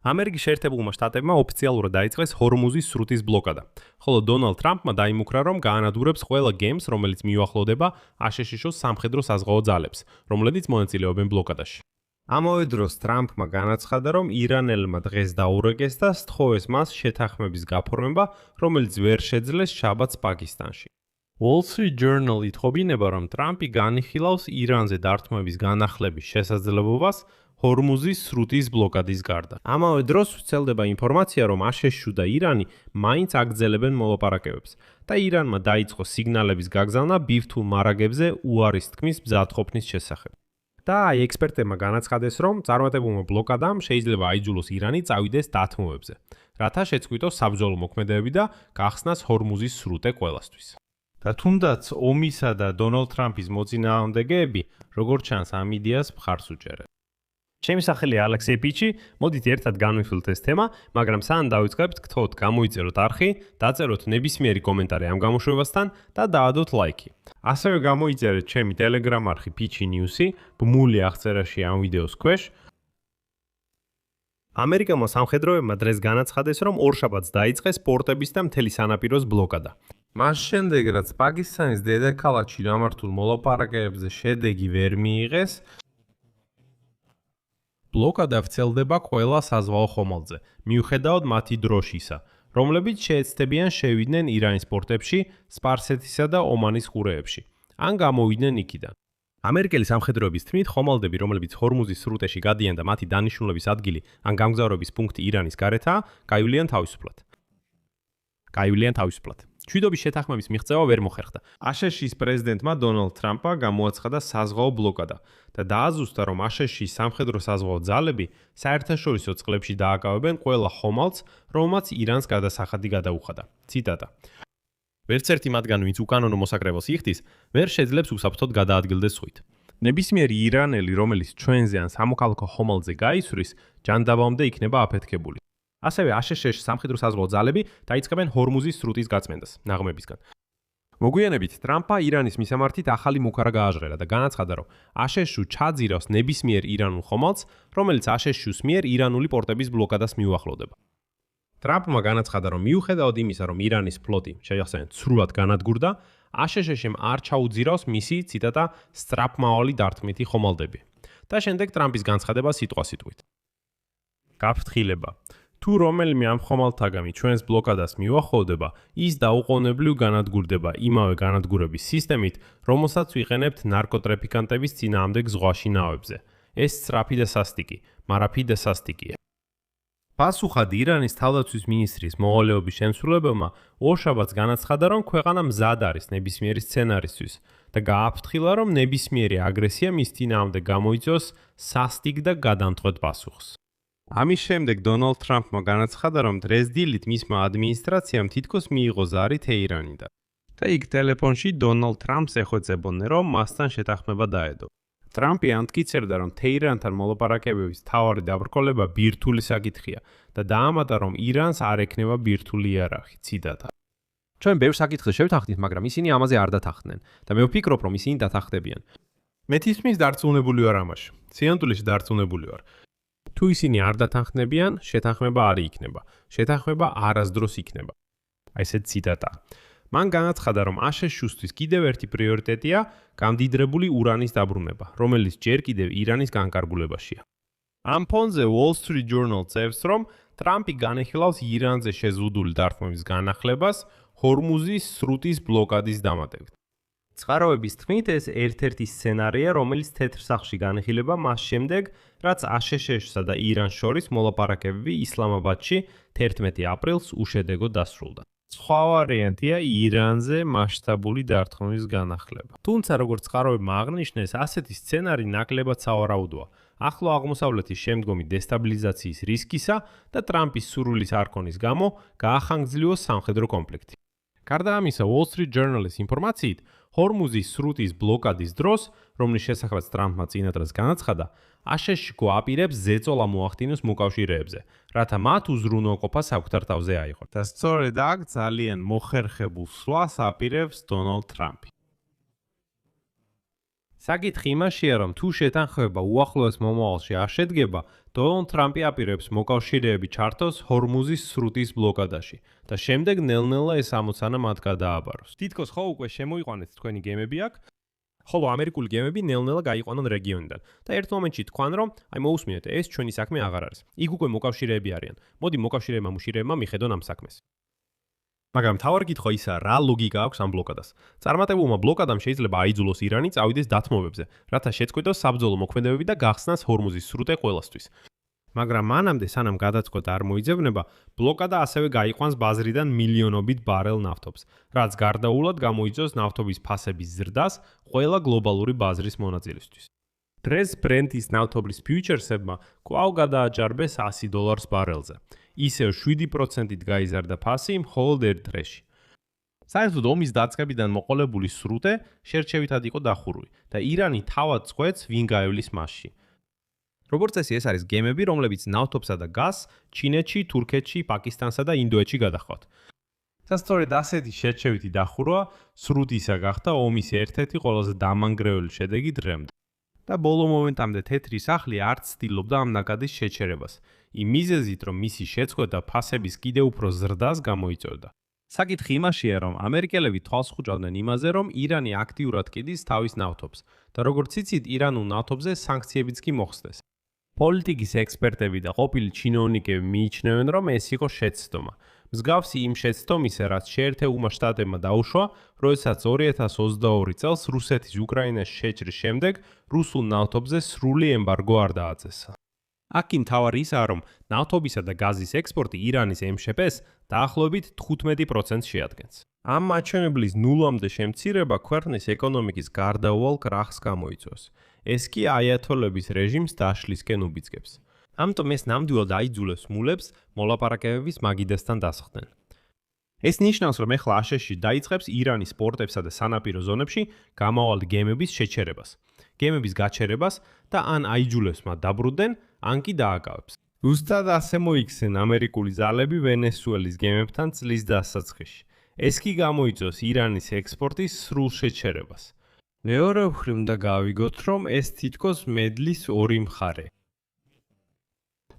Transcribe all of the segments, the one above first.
ამერიკის შეერთებულმა შტატებმა ოფიციალურად დაიწყეს ჰორმუზის სრუტის ბლოკადა, ხოლო დონალდ ტრამპმა დაიმუქრა, რომ გაანადგურებს ყველა გემს, რომელიც მიუახლოვდება აშშ-ს სამხედრო საზღვაო ძალებს, რომლებიც მონაწილეობენ ბლოკადაში. ამავე დროს ტრამპმა განაცხადა, რომ ირანელმა დღეს დაურეკეს და სთხოვეს მას შეთანხმების გაფორმება, რომელიც ვერ შეძლეს შაბათს პაკისტანში. Wall Street Journal ითხოვინება, რომ ტრამპი განიხილავს ირანზე დართმების განახლების შესაძლებლობას ჰორმუზის სრუტის ბლოკადის გარდა. ამავე დროს ვრცელდება ინფორმაცია, რომ აშშ და ირანი მაინც აგრძელებენ მოლაპარაკებებს და ირანმა დაიწყო სიგნალების გაგზავნა ბირთვულ მარაგებზე უარის თქმის მზადყოფნის შესახებ. და ექსპერტებმა განაცხადეს, რომ წარმატებულმა ბლოკადამ შეიძლება აიძულოს ირანი წავიდეს დათმობებზე, რათა შეწყვიტოს საბრძოლო მოქმედებები და გახსნას ჰორმუზის სრუტე ყველასთვის. და თუნდაც ომისა და დონალდ ტრამპის მოწინააღმდეგეები, როგორც ჩანს, ამ იდეას მხარს უჭერენ. ჩემი სახელია ალექსეი პიჩი, მოდით ერთად განვიხილოთ ეს თემა, მაგრამ სანამ დავიწყებთ, გთხოვთ გამოიწეროთ არხი, დაწეროთ ნებისმიერი კომენტარი ამ გამოშვებასთან და დაადოთ ლაიქი. ასევე გამოიწერეთ ჩემი Telegram არხი Pichi News-ი, ბმული აღწერაში ამ ვიდეოს ქვეშ. ამერიკელმა სამხედროებმა დღეს განაცხადეს, რომ ორშაბათს დაიწყეს პორტების და მთელი სანაპიროს ბლოკადა. მას შემდეგ, რაც პაკისტანის დედაქალაქში გამართულ მოლაპარაკებებზე შედეგი ვერ მიიღეს, ბლოკადა ვრცელდება ყველა საზღვაო ხომალდზე, მიუხედავად მათი დროშისა, რომლებიც შეეცდებიან შევიდნენ ირანის პორტებში, სპარსეთისა და ომანის ყურეებში, ან გამოვიდნენ იქიდან. ამერიკელი სამხედროების თქმით, ხომალდები, რომლებიც ჰორმუზის სრუტეში გადიან და მათი დანიშნულების ადგილი ან გამგზავრების პუნქტი ირანის გარეთაა, გაივლიან თავისუფლად. მშვიდობის შეთანხმების მიღწევა ვერ მოხერხდა. აშშ-ის პრეზიდენტმა დონალდ ტრამპმა გამოაცხადა საზღვაო ბლოკადა და დააზუსტა, რომ აშშ-ის სამხედრო საზღვაო ძალები საერთაშორისო წყლებში დააკავებენ ყველა ხომალდს, რომელმაც ირანს გადასახადი გადაუხადა. ციტატა. ვერც ერთი მათგანი, ვინც უკანონო მოსაკრებელს იხდის, ვერ შეძლებს უსაფრთხოდ გადაადგილდეს ზღვით. ნებისმიერი ირანელი, რომელიც ჩვენზე ან სამოქალაქო ხომალდზე გაისვრის, ჯანდაბამდე იქნება აფეთქებული. ასევე აშშ-ს სამხედრო საზღვაო ძალები დაიწყებენ ჰორმუზის სრუტის გაწმენდას ნაღმებისგან. მოგვიანებით ტრამპმა ირანის მისამართით ახალი მუქარა გააჟღერა და განაცხადა, რომ აშშ ჩაძირავს ნებისმიერ ირანულ ხომალდს, რომელიც აშშ-ის მიერ ირანული პორტების ბლოკადას მიუახლოვდება. ტრამპმა განაცხადა, რომ მიუხედავად იმისა, რომ ირანის ფლოტი შეახსენეთ სრულად განადგურდა, აშშ-მ არ ჩაუძირავს მისი, ციტატა, სწრაფმავალი დარტყმითი ხომალდები. და შემდეგ ტრამპის განცხადება სიტყვასიტყვით. გაფრთხილება. თუ რომელიმე ამ ხომალდთაგანი ჩვენს ბლოკადას მიუახლოვდება, ის დაუყოვნებლივ განადგურდება იმავე განადგურების სისტემით, რომელსაც ვიყენებთ ნარკოტრაფიკანტების წინააღმდეგ ზღვაში ნავებზე. ეს სწრაფი და სასტიკი, მარაფი და სასტიკია. პასუხად ირანის თავდაცვის მინისტრის მოვალეობის შემსრულებელმა ორშაბათს განაცხადა, რომ ქვეყანა მზად არის ნებისმიერი სცენარისთვის და გააფრთხილა, რომ ნებისმიერი აგრესია მის წინააღმდეგ გამოიწვევს სასტიკ და გადამწყვეტ პასუხს. ამის შემდეგ დონალდ ტრამპმა განაცხადა, რომ დღესდილით მისმა ადმინისტრაციამ თითქოს მიიღო ზარი თეირანიდან. და იქ ტელეფონში დონალდ ტრამპს ეხვეწებოდნენ, რომ მასთან შეთანხმება დაედო. ტრამპი ამტკიცებდა, რომ თეირანთან მოლაპარაკებების მთავარი დაბრკოლება ბირთვული საკითხია და დაამატა, რომ ირანს არ ექნება ბირთვული იარაღი. ციტატა. ჩვენ ბევრ საკითხს შევთანხმდით, მაგრამ ისინი ამაზე არ დათანხმდნენ და მე ვფიქრობ, რომ ისინი დათანხმდებიან. მე თითქმის დარწმუნებული ვარ ამაში. სინამდვილეში დარწმუნებული ვარ. თუ ისინი არ დათანხმდებიან, შეთანხმება არ იქნება. შეთანხმება არასდროს იქნება. აი ესეთ ციტატა. მან განაცხადა, რომ აშშ-ისთვის კიდევ ერთი პრიორიტეტია გამდიდრებული ურანის დაბრუნება, რომელიც ჯერ კიდევ ირანის განკარგულებაშია. ამ ფონზე Wall Street Journal წერს, რომ ტრამპი განიხილავს ირანზე შეზღუდული დარტყმების განახლებას ჰორმუზის სრუტის ბლოკადის დამატებით. წყაროების თქმით, ეს ერთ-ერთი სცენარია, რომელიც თეთრ სახლში განიხილება მას შემდეგ, რაც აშშ-სა და ირანს შორის მოლაპარაკებები ისლამაბადში 11 აპრილს უშედეგოდ დასრულდა. სხვა ვარიანტია ირანზე მასშტაბური დარტყმების განახლება. თუმცა, როგორც წყაროებმა აღნიშნეს, ასეთი სცენარი ნაკლებად სავარაუდოა. ახლო აღმოსავლეთის შემდგომი დესტაბილიზაციის რისკისა და ტრამპის სურვილის არქონის გამო გაახანგრძლივოს სამხედრო კონფლიქტი. გარდა ამისა, Wall Street Journal-ის ინფორმაციით, ჰორმუზის სრუტის ბლოკადის დროს, რომლის შესახებაც ტრამპმა წინადრას განაცხადა, აშშ გვაპირებს ზეწოლა მოახდინოს მოკავშირეებზე, რათა მათ უზრუნველყოფა საკუთარ თავზე აიღოთ. და სწორედ აქ ძალიან მოხერხებულ სვლას აპირებს დონალდ ტრამპი. საკითხი იმაშია, რომ თუ შეთანხმება უახლოეს მომავალში არ შედგება, დონალდ ტრამპი აპირებს მოკავშირეები ჩართოს ჰორმუზის სრუტის ბლოკადაში და შემდეგ ნელ-ნელა ეს ამოცანა მათ გადააბაროს. თითქოს ხო უკვე შემოიყვანეთ თქვენი გემები აქ, ხოლო ამერიკული გემები ნელ-ნელა გაიყვანონ რეგიონიდან და ერთ მომენტში თქვან, რომ აი მოусმინეთ, ეს ჩვენი საქმე აღარ არის. იქ უკვე მოკავშირეები არიან. მოდი მოკავშირეებმა მუშირეებმა მიხედონ ამ საქმეს. მაგრამ მთავარი კითხვა ისაა, რა ლოგიკა აქვს ამ ბლოკადას. წარმატებულმა ბლოკადამ შეიძლება აიძულოს ირანი წავიდეს დათმობებზე, რათა შეწყვიტოს საბრძოლო მოქმედებები და გახსნას ჰორმუზის სრუტე ყველასთვის. მაგრამ მანამდე, სანამ გადაწყვეტა არ მოიძებნება, ბლოკადა ასევე გაიყვანს ბაზრიდან მილიონობით ბარელ ნავთობს, რაც გარდაულად გამოიწვევს ნავთობის ფასების ზრდას ყველა გლობალური ბაზრის მონაწილისთვის. დღეს ბრენტის ნავთობის ფიუჩერსებმა კვლავ გადააჯარბეს $100 ბარელზე. ისევ 7%-ით გაიზარდა ფასი მხოლოდ ერთ დღეში. საერთოდ ომის დაწყებიდან მოყოლებული სრუტე შერჩევითად იყო დახურული და ირანი თავად წყვეტს ვინ გაევლის მასში. როგორც წესი, ეს არის გემები, რომლებიც ნავთობსა და გაზს ჩინეთში, თურქეთში, პაკისტანსა და ინდოეთში გადაჰყავთ. სწორედ ასეთი შერჩევითი დახურვა სრუტისა გახდა ომის ერთ-ერთი ყველაზე დამანგრეველი შედეგი დღემდე. და ბოლო მომენტამდე თეთრი სახლი არც ცდილობდა ამ ნაკადის შეჩერებას, იმ მიზეზით, რომ მისი შეწყვეტა ფასების კიდევ უფრო ზრდას გამოიწვევდა. საკითხი იმაშია, რომ ამერიკელები თვალს ხუჭავდნენ იმაზე, რომ ირანი აქტიურად კიდის თავის ნავთობს და როგორც იცით, ირანულ ნავთობზე სანქციებიც კი მოხსნეს. პოლიტიკის ექსპერტები და ყოფილი ჩინოვნიკები მიიჩნევენ, რომ ეს იყო შეცდომა. მსგავსი იმ შეცდომისა, რაც შეერთებულმა შტატებმა დაუშვა, როდესაც 2022 წელს რუსეთის უკრაინას შეჭრის შემდეგ რუსულ ნავთობზე სრული ემბარგო არ დააწესა. აქ კი მთავარი ისაა, რომ ნავთობისა და გაზის ექსპორტი ირანის MŠP-ს დაახლოებით 15% შეადგენს. ამ მაჩვენებლის ნულამდე შემცირება ქვეყნის ეკონომიკის გარდაუვალ კრახს გამოიწვევს. ეს კი აიათოლების რეჟიმს დაშლისკენ უბიძგებს. ამიტომ ეს ნამდვილად აიძულებს მულებს მოლაპარაკებების მაგიდასთან დასხდნენ. ეს ნიშნავს, რომ ეხლა აშშ-ში დაიწყებს ირანის პორტებსა და სანაპირო ზონებში გამავალ გემების შეჩერებას, გემების გაჩერებას და ან აიძულებს მათ დაბრუნდნენ, ან კი დააკავებს. ზუსტად ასე მოიქცნენ ამერიკული ძალები ვენესუელის გემებთან წლის დასაწყისში. ეს კი გამოიწვევს ირანის ექსპორტის სრულ შეჩერებას. მეორე მხრივ უნდა გავიგოთ, რომ ეს თითქოს მედლის ორი მხარე.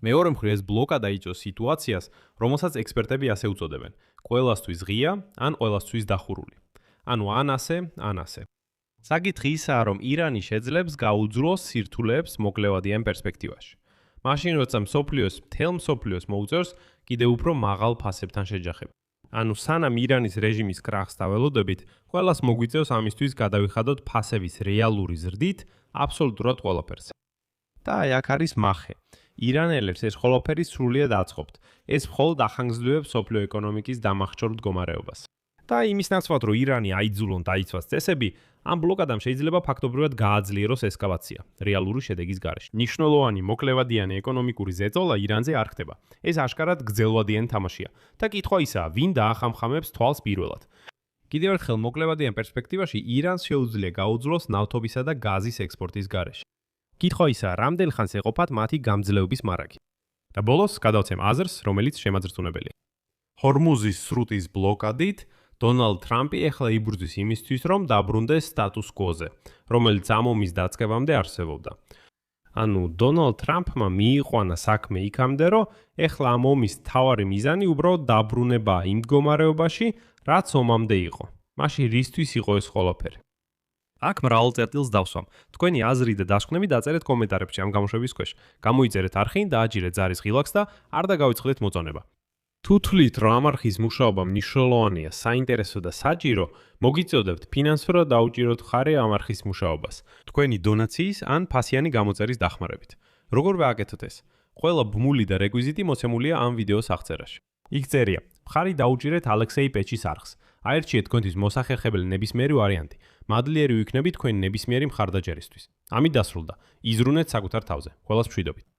მეორე მხრივ ეს ბლოკადა იწვევს სიტუაციას, რომელსაც ექსპერტები ასე უწოდებენ: ყველასთვის ღია, ან ყველასთვის დახურული. ანუ ან ასე, ან ასე. საკითხი ისაა, რომ ირანი შეძლებს გაუძლოს სირთულეებს მოკლევადიან პერსპექტივაში. მაშინ, როცა მთელ მსოფლიოს მოუწევს კიდევ უფრო მაღალ ფასებთან შეჯახება. ანუ სანამ ირანის რეჟიმის კრახს დაველოდებით, ყველას მოგვიწევს ამისთვის გადავიხადოთ ფასების რეალური ზრდით აბსოლუტურად ყველაფერს. და აი აქ არის მახე. ირანელებს ეს ყველაფერი სრულიად აწყობთ. ეს მხოლოდ ახანგრძლივებს მსოფლიო ეკონომიკის დამახჩორ მდგომარეობას. და იმის ნაცვლად, რომ ირანი აიძულონ დაიცვას წესები, ამ ბლოკადამ შეიძლება ფაქტობრივად გააძლიეროს ესკალაცია რეალური შედეგის გარეშე. ნიშნულოვანი მოკლევადიანი ეკონომიკური ზეწოლა ირანზე არ ხდება. ეს აშკარად გრძელვადიანი თამაშია და კითხვა ისაა, ვინ დაახამხამებს თვალს პირველად. კიდევ ერთხელ მოკლევადიან პერსპექტივაში ირანს შეუძლია გაუძლოს ნავთობისა და გაზის ექსპორტის გარეშე. კითხვა ისაა, რამდენ ხანს ეყოფათ მათი გამძლეობის მარაგი. და ბოლოს გადავცემ აზრს, რომელიც შემაძრწუნებელია. ჰორმუზის სრუტის ბლოკადით დონალდ ტრამპი ეხლა იბრძვის იმისთვის, რომ დაბრუნდეს სტატუს კვოზე, რომელიც ამ ომის დაწყებამდე არსებობდა. ანუ დონალდ ტრამპმა მიიყვანა საქმე იქამდე, რომ ეხლა ამ ომის მთავარი მიზანი უბრალოდ დაბრუნებაა იმ მდგომარეობაში, რაც ომამდე იყო. მაშინ რისთვის იყო ეს ყველაფერი? აქ მრავალ წერტილს დავსვამ. თქვენი აზრი და დასკვნები დაწერეთ კომენტარებში ამ გამოშვების ქვეშ. გამოიწერეთ არხი, დააჯერეთ ზარის ღილაკს და არ დაგავიწყდეთ მოწონება. თუ თვლით, რომ ამ არხის მუშაობა მნიშვნელოვანია, საინტერესო და საჭირო, მოგიწოდებთ ფინანსურად დაუჭიროთ ხარი ამ არხის მუშაობას, თქვენი დონაციის ან ფასიანი გამოწერის დახმარებით. როგორ ვააკეთოთ ეს? ყველა ბმული და რეკვიზიტი მოცემულია ამ ვიდეოს აღწერაში. იქ წერია: მხარი დაუჭირეთ ალექსეი პეჩის არხს. აერჩიეთ თქვენთვის მოსახერხებელი ნებისმიერი ვარიანტი. მადლიერი ვიქნებით თქვენი ნებისმიერი მხარდაჭერისთვის. ამით დასრულდა. იზრუნეთ საკუთარ თავზე. ყველას მშვიდობით.